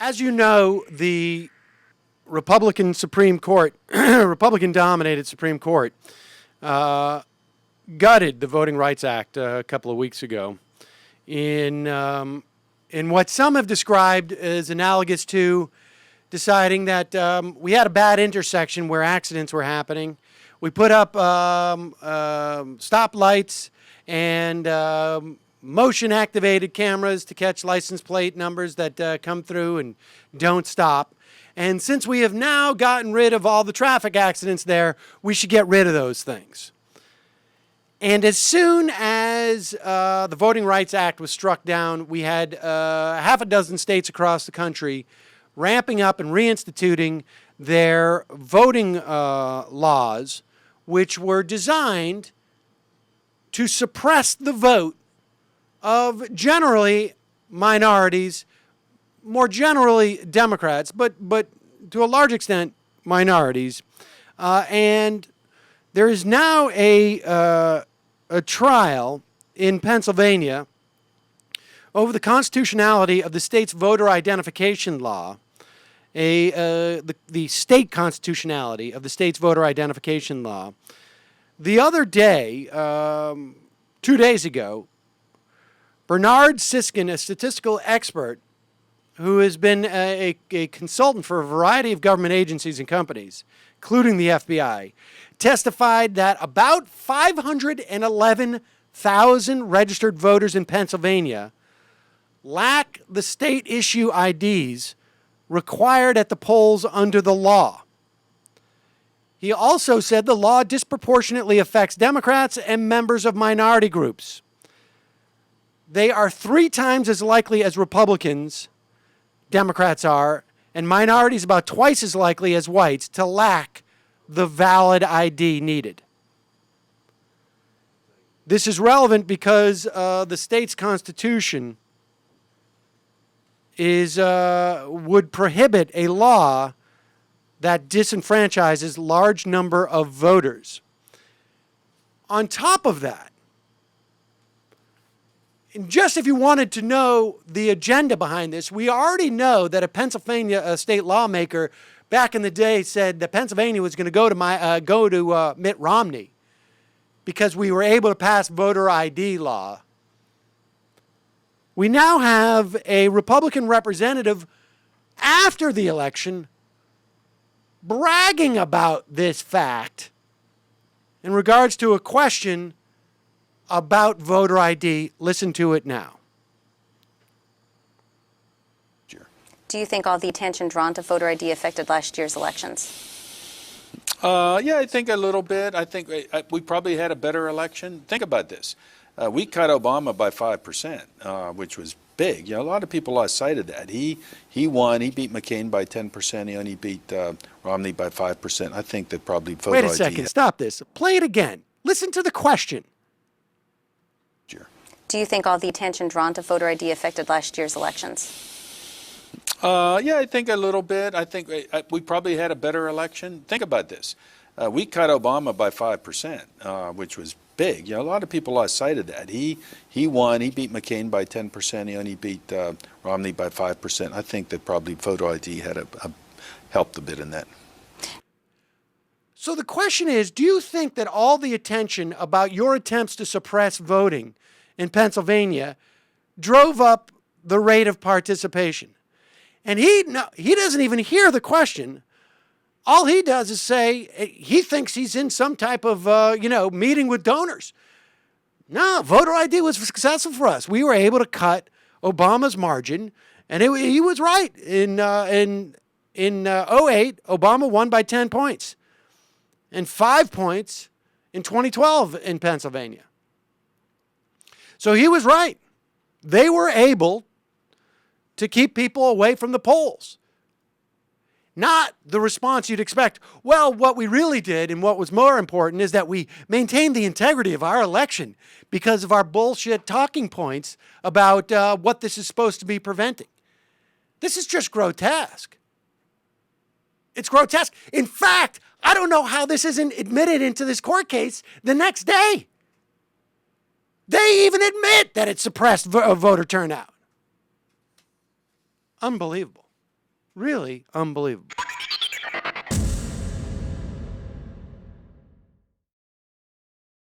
As you know, the Republican Supreme Court, Republican-dominated Supreme Court, gutted the Voting Rights Act a couple of weeks ago in what some have described as analogous to deciding that we had a bad intersection where accidents were happening. We put up stoplights and motion-activated cameras to catch license plate numbers that come through and don't stop. And since we have now gotten rid of all the traffic accidents there, we should get rid of those things. And as soon as the Voting Rights Act was struck down, we had half a dozen states across the country ramping up and reinstituting their voting laws, which were designed to suppress the vote of generally minorities, more generally Democrats, but to a large extent minorities. And there is now a trial in Pennsylvania over the constitutionality of the state's voter identification law, the state constitutionality of the state's voter identification law. The other day, 2 days ago, Bernard Siskin, a statistical expert who has been a consultant for a variety of government agencies and companies, including the FBI, testified that about 511,000 registered voters in Pennsylvania lack the state issue IDs required at the polls under the law. He also said the law disproportionately affects Democrats and members of minority groups. They are 3 times as likely as Republicans, Democrats are, and minorities about twice as likely as whites to lack the valid ID needed. This is relevant because the state's constitution would prohibit a law that disenfranchises large number of voters. On top of that, and just if you wanted to know the agenda behind this, we already know that a Pennsylvania state lawmaker back in the day said that Pennsylvania was going to go to Mitt Romney because we were able to pass voter ID law. We now have a Republican representative after the election bragging about this fact in regards to a question about voter ID. Listen to it now. Do you think all the attention drawn to voter ID affected last year's elections? Yeah, I think a little bit. I think we probably had a better election. Think about this. We cut Obama by 5%, which was big. You know, a lot of people lost sight of that. He won. He beat McCain by 10%. He only beat Romney by 5%. I think that probably voter ID. Wait a second. Stop this. Play it again. Listen to the question. Do you think all the attention drawn to voter ID affected last year's elections? Yeah, I think a little bit. I think we probably had a better election. Think about this. We cut Obama by 5%, which was big. You know, a lot of people lost sight of that. He won. He beat McCain by 10%. He only beat Romney by 5%. I think that probably voter ID had helped a bit in that. So the question is, do you think that all the attention about your attempts to suppress voting in Pennsylvania drove up the rate of participation? And he doesn't even hear the question. All he does is say he thinks he's in some type of meeting with donors. No, voter ID was successful for us. We were able to cut Obama's margin, and he was right. In 08, Obama won by 10 points, and 5 points in 2012 in Pennsylvania. So he was right. They were able to keep people away from the polls. Not the response you'd expect. Well, what we really did, and what was more important, is that we maintained the integrity of our election because of our bullshit talking points about what this is supposed to be preventing. This is just grotesque. It's grotesque. In fact, I don't know how this isn't admitted into this court case the next day. They even admit that it suppressed voter turnout. Unbelievable. Really unbelievable.